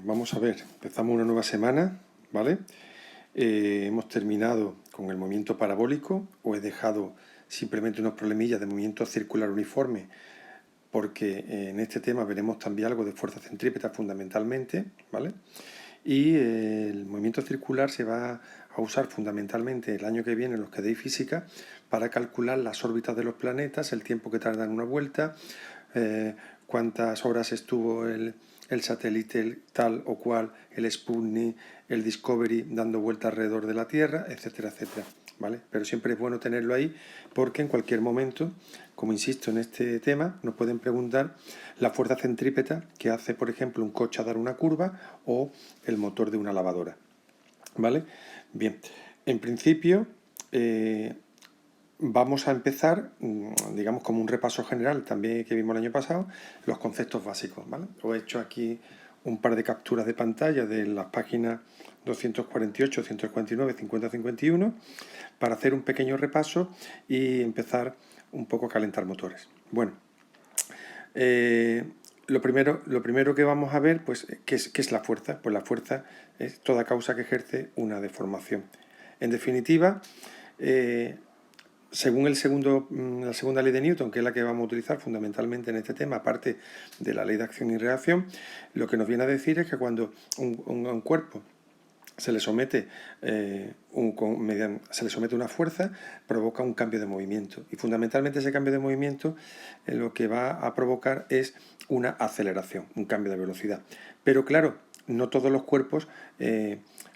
Vamos a ver, empezamos una nueva semana, ¿vale? Hemos terminado con el movimiento parabólico, o he dejado simplemente unos problemillas de movimiento circular uniforme, porque en este tema veremos también algo de fuerza centrípeta fundamentalmente, ¿vale? Y el movimiento circular se va a usar fundamentalmente el año que viene en los que deis física para calcular las órbitas de los planetas, el tiempo que tardan una vuelta, cuántas horas estuvo el satélite tal o cual, el Sputnik, el Discovery dando vuelta alrededor de la Tierra, etcétera, etcétera, ¿vale? Pero siempre es bueno tenerlo ahí porque en cualquier momento, como insisto en este tema, nos pueden preguntar la fuerza centrípeta que hace, por ejemplo, un coche a dar una curva o el motor de una lavadora, ¿vale? Bien, en principio vamos a empezar, digamos, como un repaso general también que vimos el año pasado, los conceptos básicos, ¿vale? Os he hecho aquí un par de capturas de pantalla de las páginas 248, 149, 50, 51 para hacer un pequeño repaso y empezar un poco a calentar motores. Bueno, lo primero que vamos a ver, pues, ¿qué es la fuerza? Pues la fuerza es toda causa que ejerce una deformación. En definitiva, según la segunda ley de Newton, que es la que vamos a utilizar fundamentalmente en este tema, aparte de la ley de acción y reacción, lo que nos viene a decir es que cuando un cuerpo se le somete una fuerza, provoca un cambio de movimiento. Y fundamentalmente ese cambio de movimiento lo que va a provocar es una aceleración, un cambio de velocidad. Pero claro, no todos los cuerpos,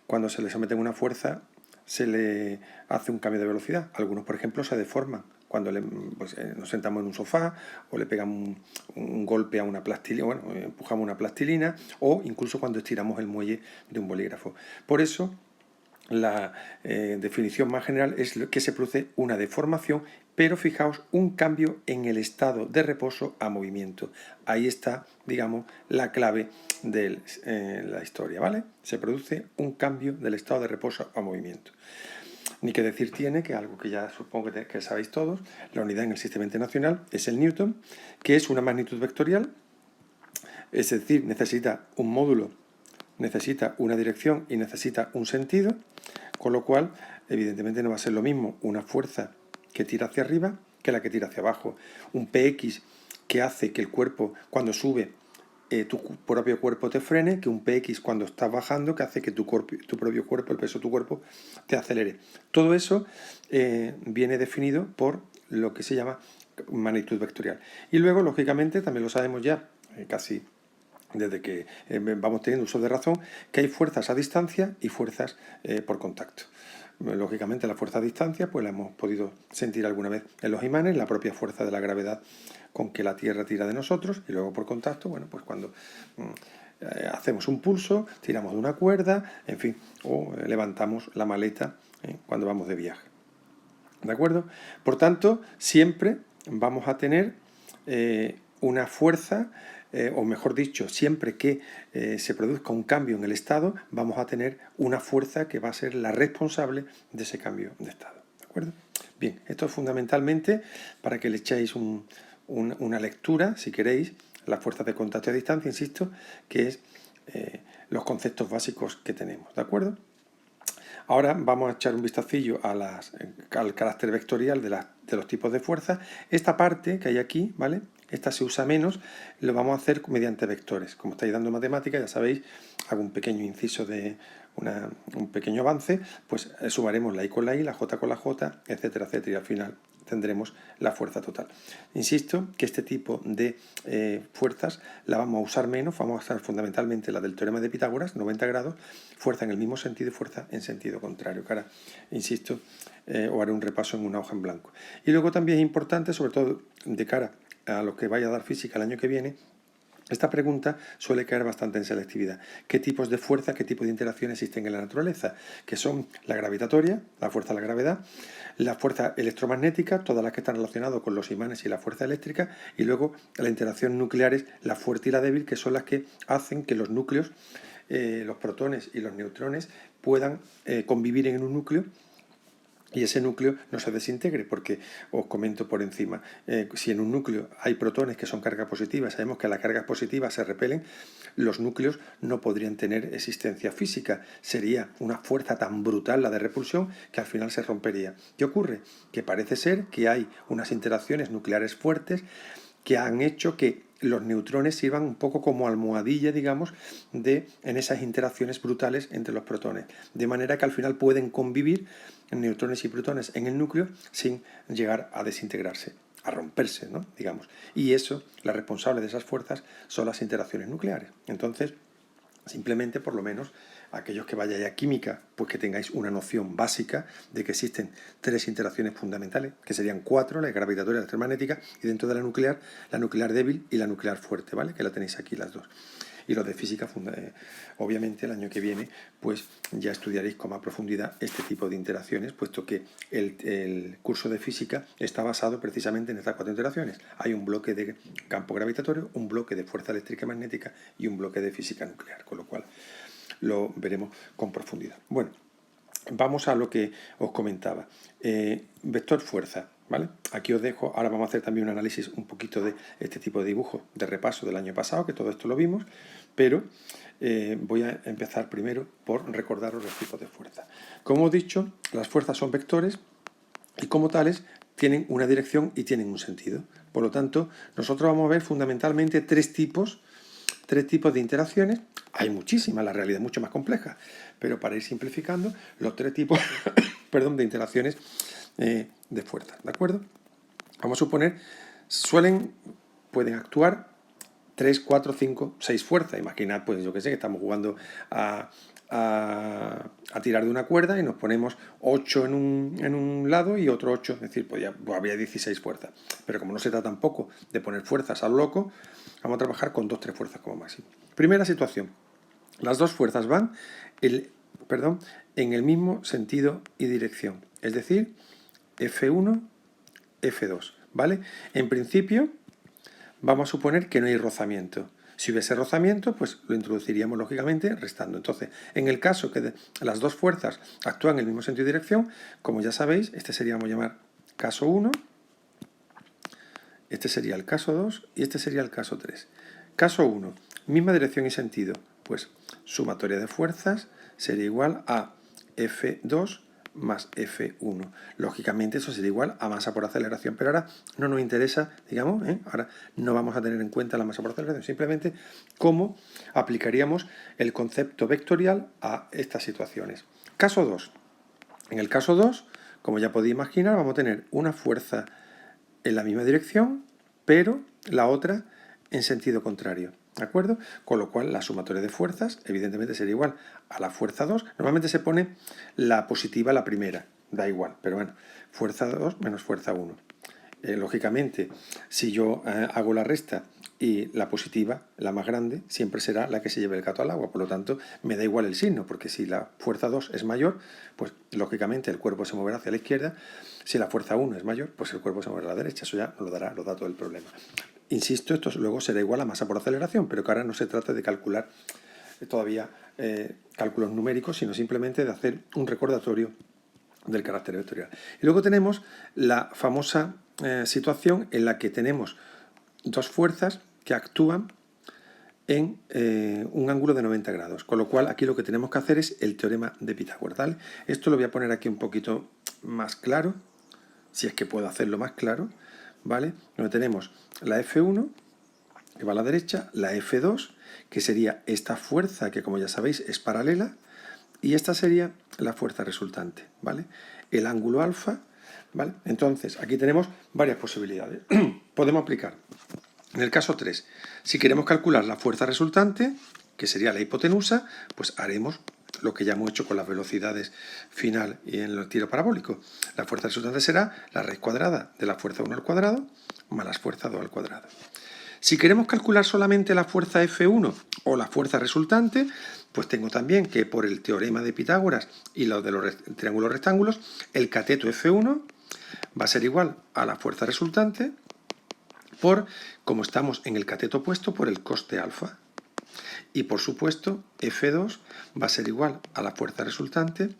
cuando se le someten una fuerza, se le hace un cambio de velocidad. Algunos, por ejemplo, se deforman cuando nos sentamos en un sofá o le pegamos un golpe a una plastilina, bueno, empujamos una plastilina, o incluso cuando estiramos el muelle de un bolígrafo. Por eso, la definición más general es que se produce una deformación, pero fijaos, un cambio en el estado de reposo a movimiento. Ahí está, digamos, la clave de la historia, ¿vale? Se produce un cambio del estado de reposo a movimiento. Ni que decir tiene, que algo que ya supongo que sabéis todos, la unidad en el sistema internacional es el Newton, que es una magnitud vectorial, es decir, necesita un módulo, necesita una dirección y necesita un sentido, con lo cual, evidentemente no va a ser lo mismo una fuerza que tira hacia arriba que la que tira hacia abajo. Un Px que hace que el cuerpo, cuando sube, tu propio cuerpo te frene, que un Px cuando estás bajando, que hace que tu propio cuerpo, el peso de tu cuerpo, te acelere. Todo eso viene definido por lo que se llama magnitud vectorial. Y luego, lógicamente, también lo sabemos ya, casi desde que vamos teniendo uso de razón, que hay fuerzas a distancia y fuerzas por contacto. Lógicamente la fuerza a distancia pues la hemos podido sentir alguna vez en los imanes, la propia fuerza de la gravedad con que la Tierra tira de nosotros, y luego por contacto, bueno, pues cuando hacemos un pulso, tiramos de una cuerda, en fin, o levantamos la maleta cuando vamos de viaje. ¿De acuerdo? Por tanto, siempre vamos a tener una fuerza, o mejor dicho, siempre que se produzca un cambio en el estado, vamos a tener una fuerza que va a ser la responsable de ese cambio de estado. ¿De acuerdo? Bien, esto es fundamentalmente para que le echéis una lectura, si queréis, la fuerza de contacto a distancia, insisto, que es los conceptos básicos que tenemos. ¿De acuerdo? Ahora vamos a echar un vistacillo al carácter vectorial de los tipos de fuerza. Esta parte que hay aquí, ¿vale? Esta se usa menos, lo vamos a hacer mediante vectores. Como estáis dando matemáticas, ya sabéis, hago un pequeño inciso de un pequeño avance, pues sumaremos la I con la I, la J con la J, etcétera, etcétera, y al final tendremos la fuerza total. Insisto que este tipo de fuerzas la vamos a usar menos, vamos a usar fundamentalmente la del teorema de Pitágoras, 90 grados, fuerza en el mismo sentido y fuerza en sentido contrario. Que ahora, insisto, os haré un repaso en una hoja en blanco. Y luego también es importante, sobre todo de cara a los que vaya a dar física el año que viene, esta pregunta suele caer bastante en selectividad. ¿Qué tipos de fuerza, qué tipo de interacción existen en la naturaleza? Que son la gravitatoria, la fuerza de la gravedad, la fuerza electromagnética, todas las que están relacionadas con los imanes y la fuerza eléctrica, y luego la interacción nucleares, la fuerte y la débil, que son las que hacen que los núcleos, los protones y los neutrones, puedan convivir en un núcleo y ese núcleo no se desintegre, porque os comento por encima, si en un núcleo hay protones que son cargas positivas, sabemos que las cargas positivas se repelen, los núcleos no podrían tener existencia física, sería una fuerza tan brutal la de repulsión que al final se rompería. ¿Qué ocurre? Que parece ser que hay unas interacciones nucleares fuertes que han hecho que los neutrones sirvan un poco como almohadilla, digamos, en esas interacciones brutales entre los protones. De manera que al final pueden convivir neutrones y protones en el núcleo sin llegar a desintegrarse, a romperse, ¿no? Digamos. Y eso, las responsables de esas fuerzas son las interacciones nucleares. Entonces, simplemente, por lo menos, aquellos que vayáis a química, pues que tengáis una noción básica de que existen 3 interacciones fundamentales, que serían 4, la gravitatoria, la electromagnética, y dentro de la nuclear débil y la nuclear fuerte, ¿vale? Que la tenéis aquí las dos. Y los de física, obviamente el año que viene, pues ya estudiaréis con más profundidad este tipo de interacciones, puesto que el curso de física está basado precisamente en estas 4 interacciones. Hay un bloque de campo gravitatorio, un bloque de fuerza eléctrica y magnética y un bloque de física nuclear, con lo cual lo veremos con profundidad. Bueno, vamos a lo que os comentaba. Vector fuerza, ¿vale? Aquí os dejo, ahora vamos a hacer también un análisis un poquito de este tipo de dibujo de repaso del año pasado, que todo esto lo vimos, pero voy a empezar primero por recordaros los tipos de fuerza. Como os he dicho, las fuerzas son vectores y como tales tienen una dirección y tienen un sentido. Por lo tanto, nosotros vamos a ver fundamentalmente tres tipos de interacciones. Hay muchísimas, la realidad es mucho más compleja, pero para ir simplificando, los 3 tipos perdón, de interacciones de fuerza, ¿de acuerdo? Vamos a suponer, pueden actuar 3, 4, 5, 6 fuerzas. Imaginad, pues yo que sé, que estamos jugando a tirar de una cuerda y nos ponemos 8 en un lado y otro 8, es decir, pues ya habría 16 fuerzas. Pero como no se trata tampoco de poner fuerzas a lo loco, vamos a trabajar con 2 o 3 fuerzas como máximo. Primera situación, las 2 fuerzas van en el mismo sentido y dirección, es decir, F1, F2, ¿vale? En principio, vamos a suponer que no hay rozamiento. Si hubiese rozamiento, pues lo introduciríamos lógicamente restando. Entonces, en el caso que las 2 fuerzas actúan en el mismo sentido y dirección, como ya sabéis, este sería, vamos a llamar caso 1, este sería el caso 2 y este sería el caso 3. Caso 1, misma dirección y sentido, pues sumatoria de fuerzas sería igual a F2 más F1. Lógicamente eso sería igual a masa por aceleración, pero ahora no nos interesa, digamos, ahora no vamos a tener en cuenta la masa por aceleración, simplemente cómo aplicaríamos el concepto vectorial a estas situaciones. Caso 2. En el caso 2, como ya podéis imaginar, vamos a tener una fuerza en la misma dirección, pero la otra en sentido contrario. ¿De acuerdo? Con lo cual la sumatoria de fuerzas evidentemente sería igual a la fuerza 2. Normalmente se pone la positiva la primera, da igual, pero bueno, fuerza 2 menos fuerza 1. Lógicamente, si yo hago la resta y la positiva, la más grande, siempre será la que se lleve el gato al agua. Por lo tanto, me da igual el signo, porque si la fuerza 2 es mayor, pues lógicamente el cuerpo se moverá hacia la izquierda. Si la fuerza 1 es mayor, pues el cuerpo se moverá a la derecha. Eso ya nos lo dará los datos del problema. Insisto, esto luego será igual a masa por aceleración, pero que ahora no se trata de calcular todavía cálculos numéricos, sino simplemente de hacer un recordatorio del carácter vectorial. Y luego tenemos la famosa situación en la que tenemos 2 fuerzas que actúan en un ángulo de 90 grados, con lo cual aquí lo que tenemos que hacer es el teorema de Pitágoras, ¿vale? Esto lo voy a poner aquí un poquito más claro, si es que puedo hacerlo más claro, ¿vale? Donde tenemos la F1, que va a la derecha, la F2, que sería esta fuerza que, como ya sabéis, es paralela, y esta sería la fuerza resultante, ¿vale? El ángulo alfa, ¿vale? Entonces, aquí tenemos varias posibilidades. Podemos aplicar, en el caso 3, si queremos calcular la fuerza resultante, que sería la hipotenusa, pues haremos lo que ya hemos hecho con las velocidades final y en el tiro parabólico. La fuerza resultante será la raíz cuadrada de la fuerza 1 al cuadrado más la fuerza 2 al cuadrado. Si queremos calcular solamente la fuerza F1 o la fuerza resultante, pues tengo también que por el teorema de Pitágoras y lo de los triángulos rectángulos, el cateto F1 va a ser igual a la fuerza resultante por, como estamos en el cateto opuesto, por el coste alfa. Y por supuesto, F2 va a ser igual a la fuerza resultante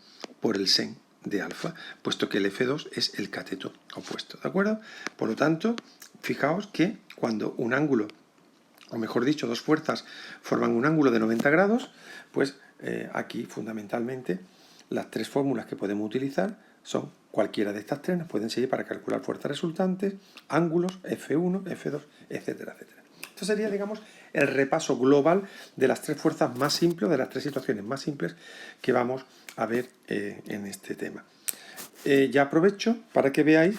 por el sen. de alfa, puesto que el F2 es el cateto opuesto, ¿de acuerdo? Por lo tanto, fijaos que cuando un ángulo, o mejor dicho, dos fuerzas forman un ángulo de 90 grados, pues aquí fundamentalmente las tres fórmulas que podemos utilizar son cualquiera de estas tres, nos pueden servir para calcular fuerzas resultantes, ángulos, F1, F2, etcétera, etcétera. Esto sería, digamos, el repaso global de las tres fuerzas más simples, de las tres situaciones más simples que vamos a ver en este tema. Ya aprovecho para que veáis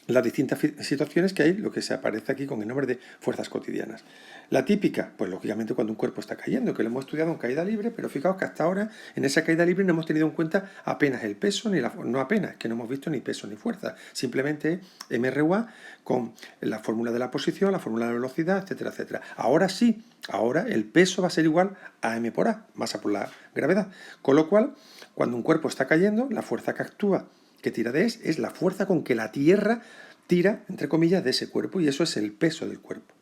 las distintas situaciones que hay, lo que se aparece aquí con el nombre de fuerzas cotidianas. La típica, pues lógicamente cuando un cuerpo está cayendo, que lo hemos estudiado en caída libre, pero fijaos que hasta ahora en esa caída libre no hemos tenido en cuenta apenas el peso, no apenas, que no hemos visto ni peso ni fuerza, simplemente MRUA con la fórmula de la posición, la fórmula de la velocidad, etcétera, etcétera. Ahora sí, ahora el peso va a ser igual a M por A, masa por la gravedad, con lo cual, cuando un cuerpo está cayendo, la fuerza que actúa, que tira de es la fuerza con que la Tierra tira, entre comillas, de ese cuerpo, y eso es el peso del cuerpo.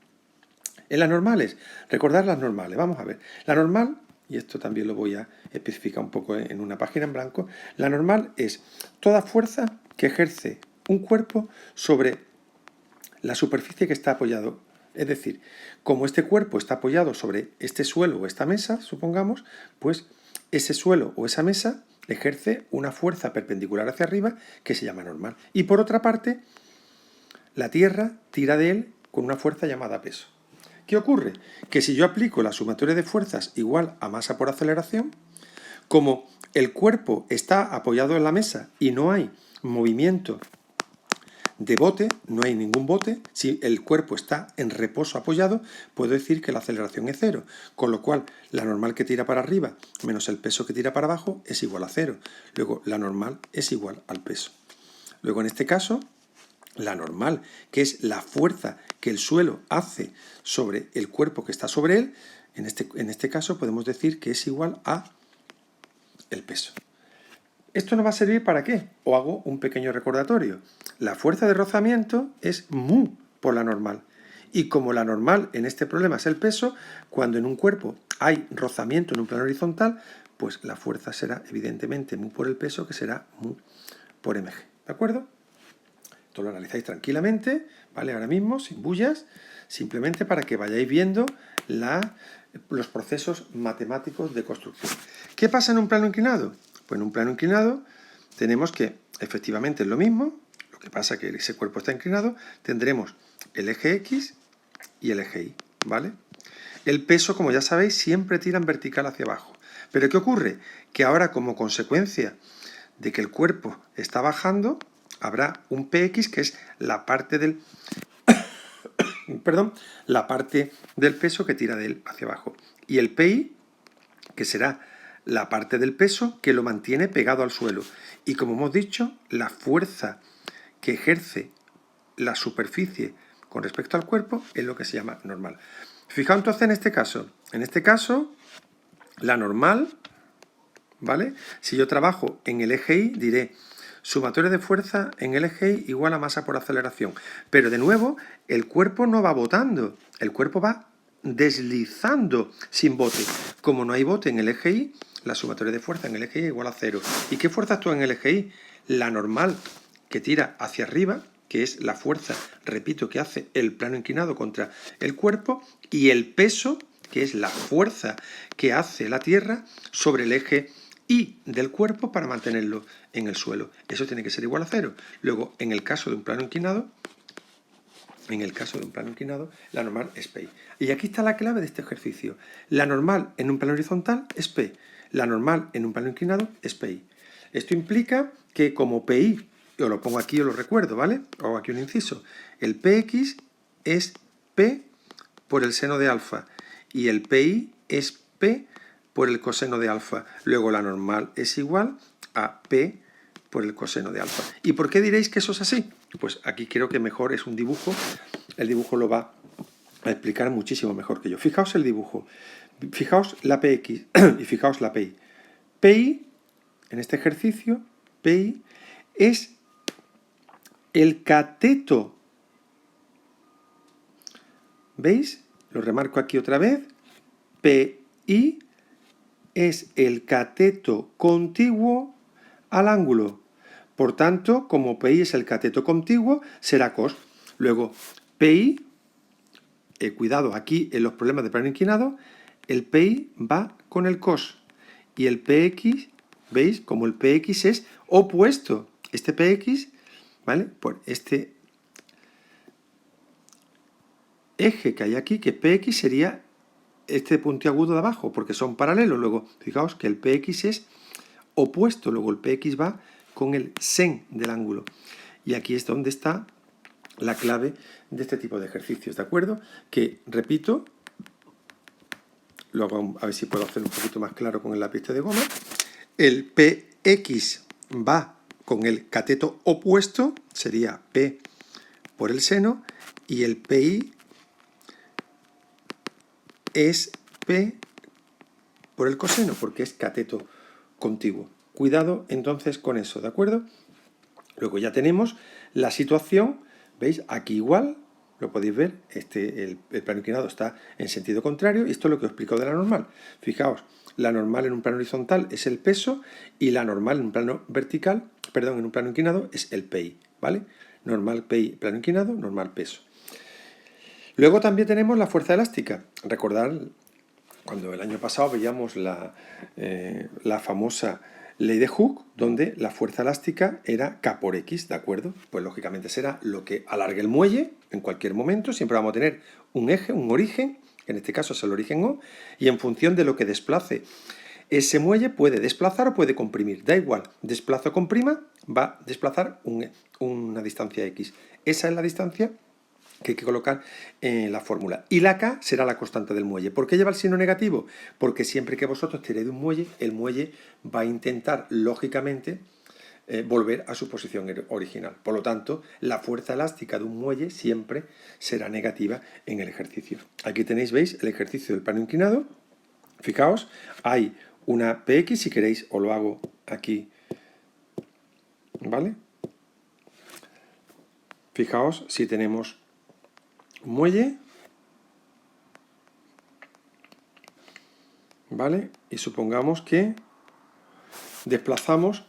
En las normales, recordad las normales, vamos a ver. La normal, y esto también lo voy a especificar un poco en una página en blanco, la normal es toda fuerza que ejerce un cuerpo sobre la superficie que está apoyado. Es decir, como este cuerpo está apoyado sobre este suelo o esta mesa, supongamos, pues ese suelo o esa mesa ejerce una fuerza perpendicular hacia arriba que se llama normal. Y por otra parte, la Tierra tira de él con una fuerza llamada peso. ¿Qué ocurre? Que si yo aplico la sumatoria de fuerzas igual a masa por aceleración, como el cuerpo está apoyado en la mesa y no hay movimiento de bote, no hay ningún bote, si el cuerpo está en reposo apoyado, puedo decir que la aceleración es cero, con lo cual la normal que tira para arriba menos el peso que tira para abajo es igual a cero. Luego la normal es igual al peso. Luego en este caso, la normal, que es la fuerza que el suelo hace sobre el cuerpo que está sobre él, en este caso podemos decir que es igual a el peso. ¿Esto nos va a servir para qué? O hago un pequeño recordatorio. La fuerza de rozamiento es mu por la normal. Y como la normal en este problema es el peso, cuando en un cuerpo hay rozamiento en un plano horizontal, pues la fuerza será evidentemente mu por el peso, que será mu por mg. ¿De acuerdo? Esto lo analizáis tranquilamente, ¿vale? Ahora mismo, sin bullas, simplemente para que vayáis viendo los procesos matemáticos de construcción. ¿Qué pasa en un plano inclinado? Pues en un plano inclinado tenemos que, efectivamente es lo mismo, lo que pasa es que ese cuerpo está inclinado, tendremos el eje X y el eje Y, ¿vale? El peso, como ya sabéis, siempre tira en vertical hacia abajo. ¿Pero qué ocurre? Que ahora, como consecuencia de que el cuerpo está bajando, habrá un Px, que es la parte del la parte del peso que tira de él hacia abajo. Y el Pi, que será la parte del peso que lo mantiene pegado al suelo. Y como hemos dicho, la fuerza que ejerce la superficie con respecto al cuerpo es lo que se llama normal. Fijaos entonces en este caso. En este caso, la normal, ¿vale? Si yo trabajo en el eje Y, diré sumatoria de fuerza en el eje Y igual a masa por aceleración. Pero de nuevo, el cuerpo no va botando, el cuerpo va deslizando sin bote. Como no hay bote en el eje Y, la sumatoria de fuerza en el eje Y igual a cero. ¿Y qué fuerza actúa en el eje Y? La normal, que tira hacia arriba, que es la fuerza, repito, que hace el plano inclinado contra el cuerpo, y el peso, que es la fuerza que hace la Tierra sobre el eje Y del cuerpo para mantenerlo en el suelo. Eso tiene que ser igual a cero. Luego, en el caso de un plano inclinado, la normal es Pi. Y aquí está la clave de este ejercicio. La normal en un plano horizontal es P. La normal en un plano inclinado es Pi. Esto implica que como Pi, yo lo pongo aquí, yo lo recuerdo, ¿vale? Hago aquí un inciso. El Px es P por el seno de alfa y el Pi es P por el coseno de alfa. Luego la normal es igual a P por el coseno de alfa. ¿Y por qué diréis que eso es así? Pues aquí creo que mejor es un dibujo. El dibujo lo va a explicar muchísimo mejor que yo. Fijaos el dibujo. Fijaos la Px y fijaos la Pi. Pi, en este ejercicio, Pi es el cateto. ¿Veis? Lo remarco aquí otra vez. Pi es el cateto contiguo al ángulo. Por tanto, como PI es el cateto contiguo, será cos. Luego, PI, cuidado, aquí en los problemas de plano inclinado, el PI va con el cos. Y el PX, ¿veis? Como el PX es opuesto. Este PX, ¿vale? Por este eje que hay aquí, que PX sería este puntiagudo de abajo, porque son paralelos. Luego, fijaos que el PX es opuesto, luego el PX va con el sen del ángulo. Y aquí es donde está la clave de este tipo de ejercicios, ¿de acuerdo? Que, repito, lo hago a ver si puedo hacer un poquito más claro con el lápiz de goma. El PX va con el cateto opuesto, sería P por el seno, y el PI es P por el coseno, porque es cateto contiguo. Cuidado entonces con eso, ¿de acuerdo? Luego ya tenemos la situación, ¿veis? Aquí igual, lo podéis ver, el plano inclinado está en sentido contrario, y esto es lo que os explico de la normal. Fijaos, la normal en un plano horizontal es el peso, y la normal en un plano vertical, perdón, en un plano inclinado es el PI, ¿vale? Normal PI, plano inclinado, normal peso. Luego también tenemos la fuerza elástica. Recordad, cuando el año pasado veíamos la famosa ley de Hooke, donde la fuerza elástica era K por X, ¿de acuerdo? Pues lógicamente será lo que alargue el muelle en cualquier momento. Siempre vamos a tener un eje, un origen, que en este caso es el origen O, y en función de lo que desplace ese muelle puede desplazar o puede comprimir. Da igual, desplaza o comprima, va a desplazar una distancia X. Esa es la distancia que hay que colocar en la fórmula. Y la K será la constante del muelle. ¿Por qué lleva el signo negativo? Porque siempre que vosotros tiréis de un muelle, el muelle va a intentar, lógicamente, volver a su posición original. Por lo tanto, la fuerza elástica de un muelle siempre será negativa en el ejercicio. Aquí tenéis, ¿veis? El ejercicio del plano inclinado. Fijaos, hay una PX, si queréis os lo hago aquí, ¿vale? Fijaos si tenemos un muelle, ¿vale? Y supongamos que desplazamos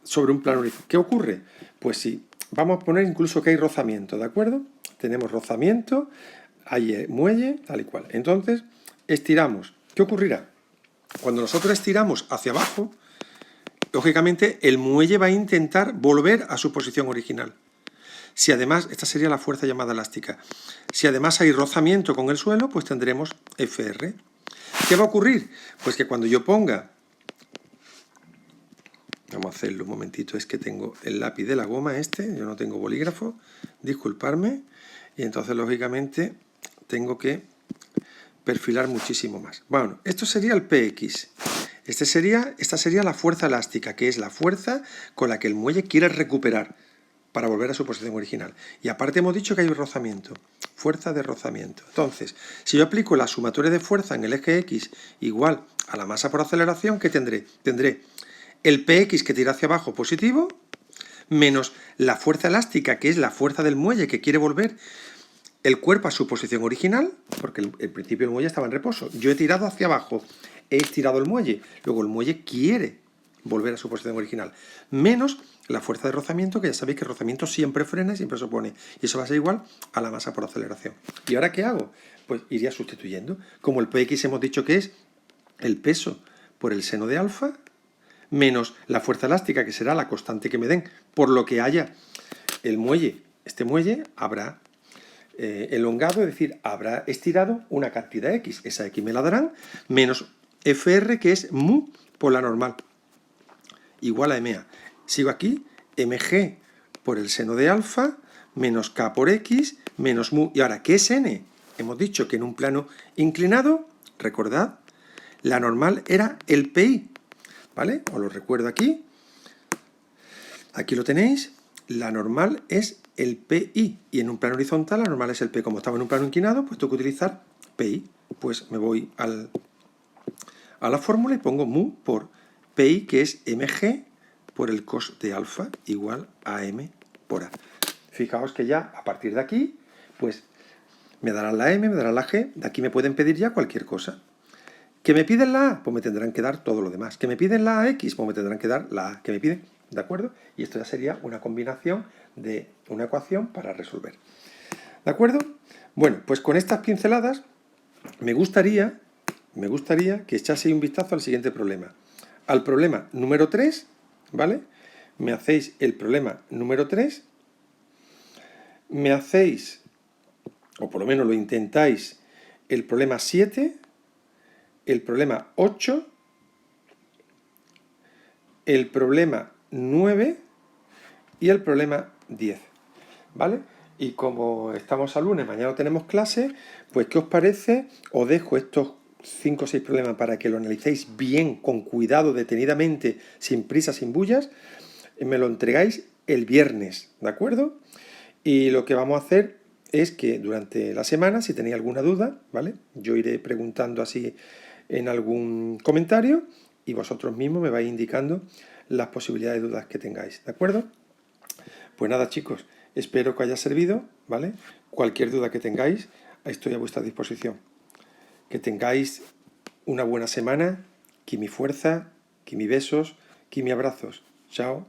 sobre un plano horizontal. ¿Qué ocurre? Pues sí, vamos a poner incluso que hay rozamiento, ¿de acuerdo? Tenemos rozamiento, hay muelle, tal y cual. Entonces, estiramos. ¿Qué ocurrirá? Cuando nosotros estiramos hacia abajo, lógicamente el muelle va a intentar volver a su posición original. Si además, esta sería la fuerza llamada elástica, si además hay rozamiento con el suelo, pues tendremos FR. ¿Qué va a ocurrir? Pues que cuando yo ponga, vamos a hacerlo un momentito, es que tengo el lápiz de la goma yo no tengo bolígrafo, disculparme, y entonces lógicamente tengo que perfilar muchísimo más. Bueno, esto sería el PX. Esta sería la fuerza elástica, que es la fuerza con la que el muelle quiere recuperar para volver a su posición original. Y aparte hemos dicho que hay rozamiento, fuerza de rozamiento. Entonces, si yo aplico la sumatoria de fuerza en el eje X igual a la masa por aceleración, ¿qué tendré? Tendré el PX que tira hacia abajo positivo, menos la fuerza elástica, que es la fuerza del muelle que quiere volver el cuerpo a su posición original, porque al principio el muelle estaba en reposo. Yo he tirado hacia abajo, he estirado el muelle, luego el muelle quiere volver a su posición original, menos la fuerza de rozamiento, que ya sabéis que el rozamiento siempre frena y siempre se opone, y eso va a ser igual a la masa por aceleración. ¿Y ahora qué hago? Pues iría sustituyendo. Como el Px hemos dicho que es el peso por el seno de alfa, menos la fuerza elástica, que será la constante que me den, por lo que haya el muelle. Este muelle habrá elongado, es decir, habrá estirado una cantidad X. Esa X me la darán, menos FR, que es mu por la normal, igual a MA. Sigo aquí, mg por el seno de alfa, menos k por x, menos mu. Y ahora, ¿qué es n? Hemos dicho que en un plano inclinado, recordad, la normal era el PI, ¿vale? Os lo recuerdo aquí. Aquí lo tenéis. La normal es el PI. Y en un plano horizontal, la normal es el P. Como estaba en un plano inclinado, pues tengo que utilizar PI. Pues me voy a la fórmula y pongo mu por PI, que es mg por el cos de alfa igual a m por a. Fijaos que ya a partir de aquí, pues me darán la m, me darán la g, de aquí me pueden pedir ya cualquier cosa. ¿Que me piden la a? Pues me tendrán que dar todo lo demás. ¿Que me piden la x? Pues me tendrán que dar la a. ¿Que me piden? ¿de acuerdo? Y esto ya sería una combinación de una ecuación para resolver. ¿De acuerdo? Bueno, pues con estas pinceladas me gustaría que echaseis un vistazo al siguiente problema. Al problema número 3, ¿vale? Me hacéis el problema número 3, me hacéis, o por lo menos lo intentáis, el problema 7, el problema 8, el problema 9 y el problema 10, ¿vale? Y como estamos a lunes, mañana tenemos clase, pues ¿qué os parece? Os dejo estos 5 o 6 problemas para que lo analicéis bien, con cuidado, detenidamente, sin prisa, sin bullas. Me lo entregáis el viernes, ¿de acuerdo? Y lo que vamos a hacer es que durante la semana, si tenéis alguna duda, ¿vale? Yo iré preguntando así en algún comentario y vosotros mismos me vais indicando las posibilidades de dudas que tengáis, ¿de acuerdo? Pues nada, chicos, espero que haya servido, ¿vale? Cualquier duda que tengáis, estoy a vuestra disposición. Que tengáis una buena semana, que mi fuerza, que mi besos, que mi abrazos. Chao.